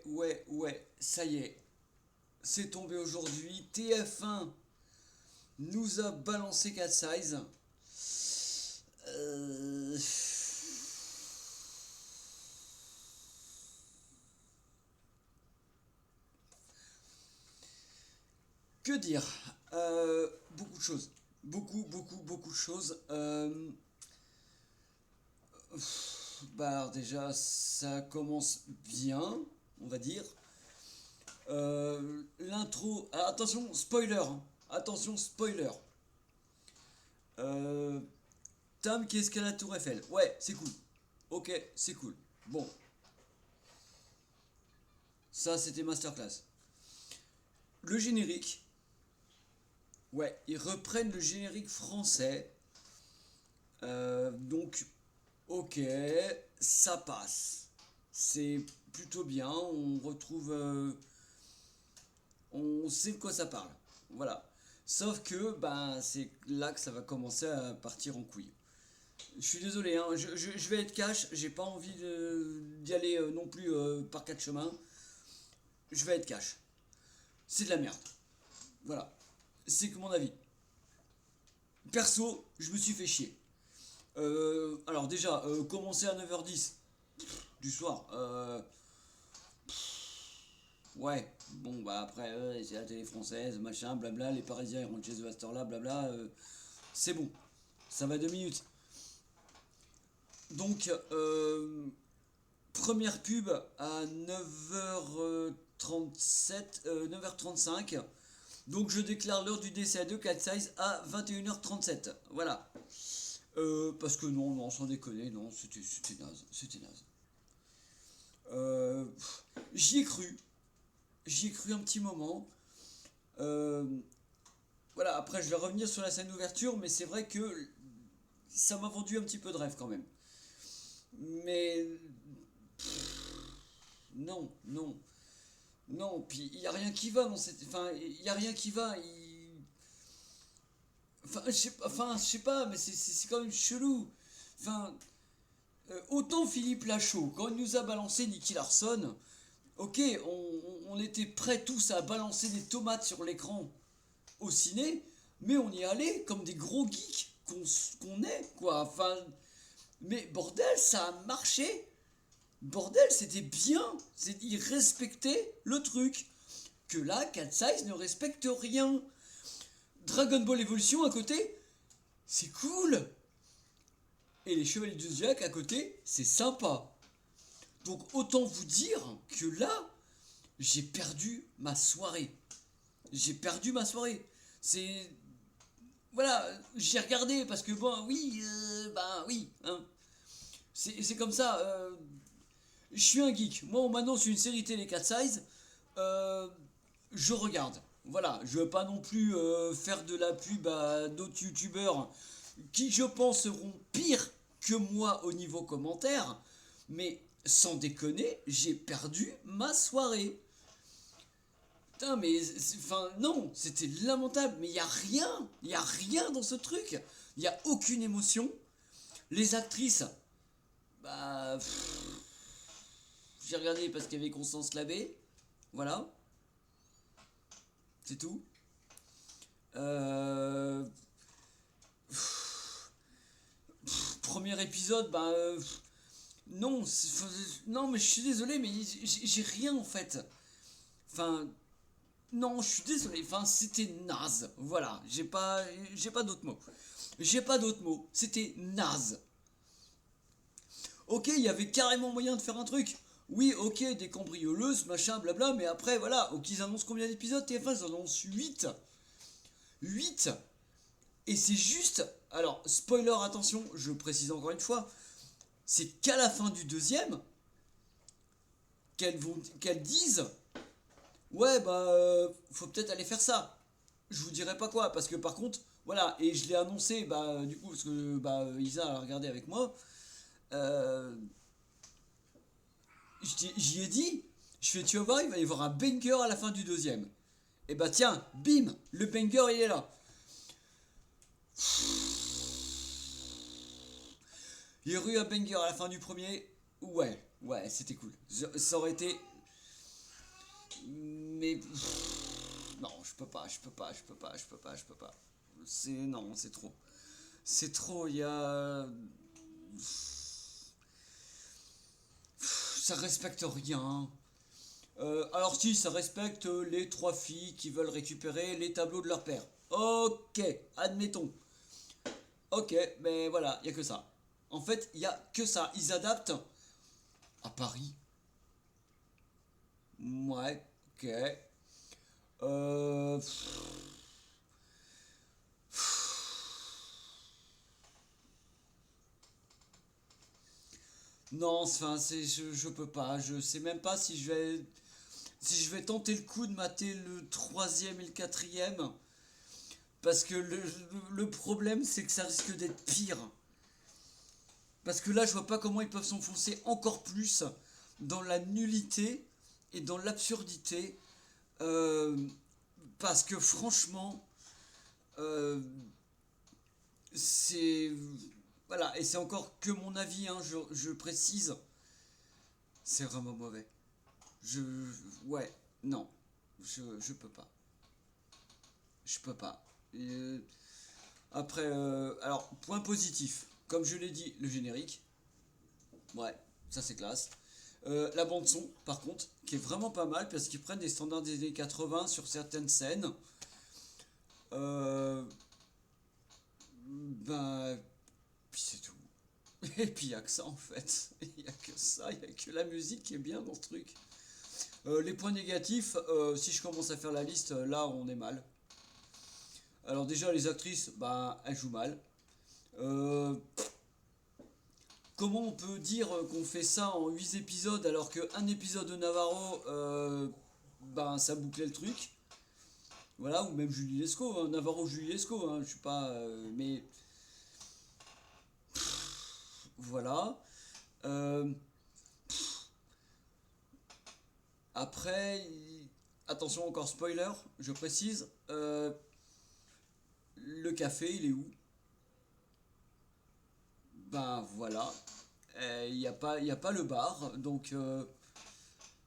ouais, ça y est, c'est tombé aujourd'hui. TF1 nous a balancé 4 size. Euh, Que dire? Beaucoup de choses. Beaucoup de choses. Alors déjà, ça commence bien, on va dire. L'intro. Ah, attention, spoiler, hein. Attention, spoiler. Euh, Tam qui escalade la Tour Eiffel. Ouais, c'est cool. Ok, c'est cool. Bon, ça c'était masterclass. Le générique. Ouais, ils reprennent le générique français. Donc, ok, ça passe. C'est plutôt bien. On retrouve. On sait de quoi ça parle. Voilà. Sauf que ben, c'est là que ça va commencer à partir en couille. Je suis désolé, hein, je vais être cash, j'ai pas envie d'y aller non plus par quatre chemins. Je vais être cash. C'est de la merde. Voilà. C'est que mon avis. Perso, je me suis fait chier. Alors déjà, commencer à 9h10 du soir. Ouais, bon bah après, c'est la télé française, machin, blabla, les Parisiens ils rentrent chez eux à cette heure-là, blabla. C'est bon, ça va 2 minutes. Donc, première pub à 9h37, 9h35. Donc je déclare l'heure du décès de Cat Size à 21h37. Voilà. Parce que non, sans déconner, non, c'était naze. C'était naze. Euh, J'y ai cru. J'y ai cru un petit moment. Euh, voilà, après je vais revenir sur la scène d'ouverture, mais c'est vrai que ça m'a vendu un petit peu de rêve quand même. Mais non, non, non. Puis il y a rien qui va dans cette. Enfin, il y a rien qui va. Enfin, je sais pas, mais c'est quand même chelou. Enfin, autant Philippe Lachaud, quand il nous a balancé Nicky Larson, ok, on était prêts tous à balancer des tomates sur l'écran au ciné, mais on y allait comme des gros geeks qu'on est, quoi. Enfin, mais bordel, ça a marché. Bordel, c'était bien. Il respectait le truc. Que là, Cat Size ne respecte rien. Dragon Ball Evolution à côté, c'est cool. Et les Chevaliers du Zodiac à côté, c'est sympa. Donc autant vous dire que là, j'ai perdu ma soirée. J'ai perdu ma soirée. C'est... Voilà, j'ai regardé parce que bon, oui, bah oui, hein. C'est comme ça. Je suis un geek. Moi, on m'annonce une série télé 4 size. euh, je regarde. Voilà, je veux pas non plus faire de la pub à d'autres youtubeurs qui, je pense, seront pires que moi au niveau commentaire. Mais sans déconner, j'ai perdu ma soirée. Putain, mais enfin non, c'était lamentable. Mais il y a rien dans ce truc. Il y a aucune émotion. Les actrices, bah, j'ai regardé parce qu'il y avait Constance Labbé. Voilà, c'est tout. Euh, Premier épisode, bah non, non, mais je suis désolé, mais j'ai rien en fait. Enfin, non, je suis désolé. Enfin, c'était naze. Voilà, j'ai pas d'autres mots. J'ai pas d'autres mots. C'était naze. Ok, il y avait carrément moyen de faire un truc. Oui, ok, des cambrioleuses, machin, blabla, mais après, voilà. Ok, ils annoncent combien d'épisodes? TF1, ils annoncent 8. 8. Et c'est juste. Alors, spoiler, attention, je précise encore une fois. C'est qu'à la fin du deuxième, qu'elles disent ouais, bah, faut peut-être aller faire ça. Je vous dirai pas quoi, parce que par contre, voilà, et je l'ai annoncé, bah, du coup, parce que bah, Isa a regardé avec moi. Euh, J'y ai dit, je fais, tu vas voir, il va y avoir un banger à la fin du deuxième. Et bah tiens, bim, le banger il est là. Il y a eu un banger à la fin du premier. Ouais, ouais, c'était cool. Ça aurait été. Mais non, je peux pas. Non, c'est trop. C'est trop, il y a... Ça respecte rien. Alors si, ça respecte les 3 filles qui veulent récupérer les tableaux de leur père. Ok, admettons. Ok, mais voilà, il y a que ça. En fait, il y a que ça. Ils adaptent à Paris. Ouais, ok. Euh... Non, enfin, je peux pas. Je sais même pas si je vais tenter le coup de mater le troisième et le quatrième. Parce que le problème, c'est que ça risque d'être pire. Parce que là, je vois pas comment ils peuvent s'enfoncer encore plus dans la nullité et dans l'absurdité. Euh, Parce que franchement, euh, c'est... Voilà, et c'est encore que mon avis, hein, je précise. C'est vraiment mauvais. Je... Ouais, non. Je peux pas. Je peux pas. Et, après, alors, point positif. Comme je l'ai dit, le générique. Ouais, ça c'est classe. La bande son, par contre, qui est vraiment pas mal parce qu'ils prennent des standards des années 80 sur certaines scènes. Euh, ben, puis c'est tout. Et puis il y a que ça en fait. Il y a que ça, il y a que la musique qui est bien dans ce truc. Les points négatifs, si je commence à faire la liste, là on est mal. Alors déjà les actrices, bah elles jouent mal. Euh, Comment on peut dire qu'on fait ça en 8 épisodes alors qu'un épisode de Navarro, ben ça bouclait le truc. Voilà, ou même Julie Lescaut, hein, Navarro Julie Lescaut, hein, je suis pas... mais voilà. Euh, Après, attention encore spoiler, je précise, le café il est où? Ben voilà, il y a pas le bar, donc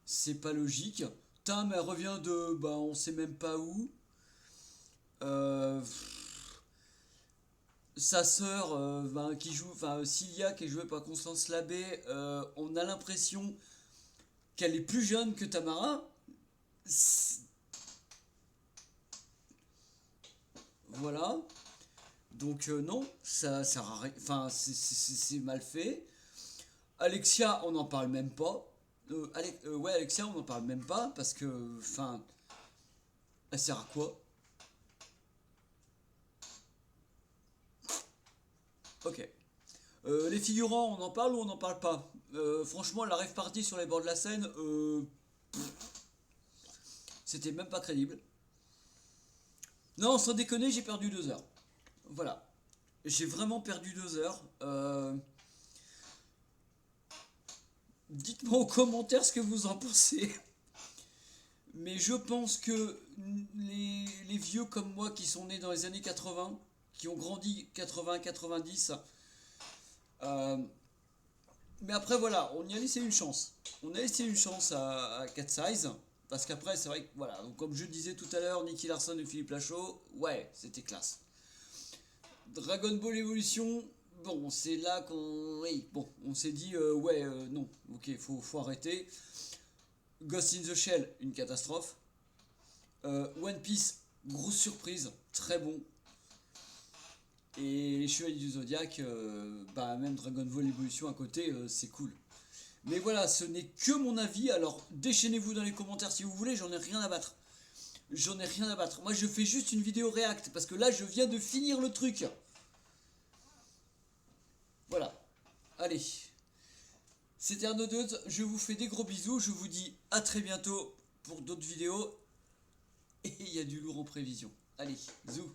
c'est pas logique. Tam elle revient de, ben on sait même pas où. Euh, Sa sœur ben, qui joue, enfin Cilia qui est jouée par Constance Labbé, on a l'impression qu'elle est plus jeune que Tamara. C'est- Voilà. Donc non, ça sert à rien. Enfin, c'est mal fait. Alexia, on n'en parle même pas. Ouais, Alexia, on n'en parle même pas parce que, enfin, elle sert à quoi? Ok. Les figurants, on en parle ou on n'en parle pas? Franchement, la rave party sur les bords de la Seine, c'était même pas crédible. Non, sans déconner, j'ai perdu 2 heures. Voilà. J'ai vraiment perdu 2 heures. Dites-moi en commentaire ce que vous en pensez. Mais je pense que les vieux comme moi qui sont nés dans les années 80, qui ont grandi 80-90, euh, mais après voilà, on y a laissé une chance. On a laissé une chance à Cat Size, parce qu'après c'est vrai que voilà, donc comme je disais tout à l'heure, Nicky Larson et Philippe Lachaud, ouais, c'était classe. Dragon Ball Evolution, bon, c'est là qu'on... Oui, bon, on s'est dit, ouais, non, ok, faut arrêter. Ghost in the Shell, une catastrophe. One Piece, grosse surprise, très bon. Et les Chevaliers du Zodiac, bah même Dragon Ball Evolution à côté, c'est cool. Mais voilà, ce n'est que mon avis, alors déchaînez-vous dans les commentaires si vous voulez, j'en ai rien à battre. J'en ai rien à battre. Moi je fais juste une vidéo react, parce que là je viens de finir le truc. Voilà. Allez. C'était Arnaud Deutz, je vous fais des gros bisous, je vous dis à très bientôt pour d'autres vidéos. Et il y a du lourd en prévision. Allez, zou.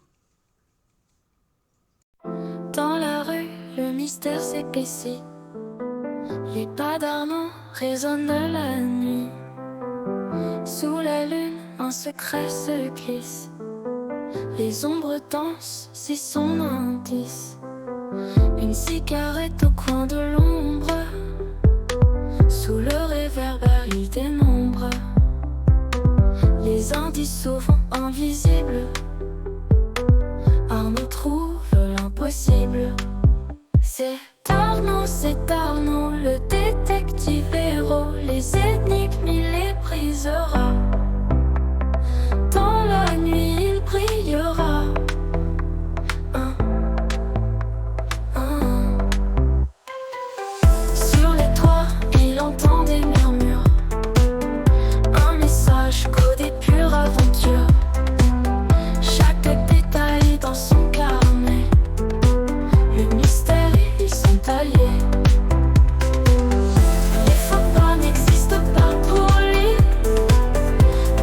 Dans la rue, le mystère s'épaissit. Les pas d'Armand résonnent la nuit. Sous la lune, un secret se glisse. Les ombres dansent, c'est son indice. Une cigarette au coin de l'ombre. Sous le réverbère, il dénombre si souvent invisible. Arnaud trouve l'impossible. C'est Arnaud, le détective héros. Les énigmes, il les brisera. Dans la nuit, il brillera. Sur les toits, il entend des murmures. Un message codé, pure aventure. Chaque détail dans son carnet. Le mystère et ils sont alliés. Les faux pas n'existent pas pour lui.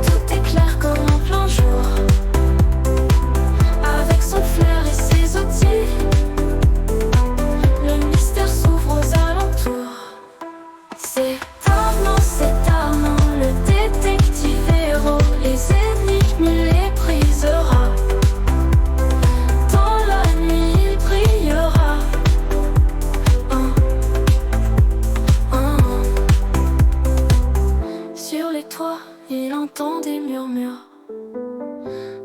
Tout est clair comme un plein jour. Avec son flair et ses outils, le mystère s'ouvre aux alentours. C'est Arnaud, le détective héros. Les énigmes, il les brisera. Dans la nuit, il brillera. Sur les toits, il entend des murmures.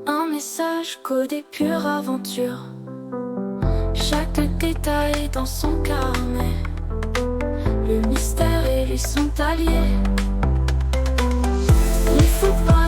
Un message codé, pure aventure. Chaque détail dans son carnet. Le mystère et lui sont alliés. Il faut pas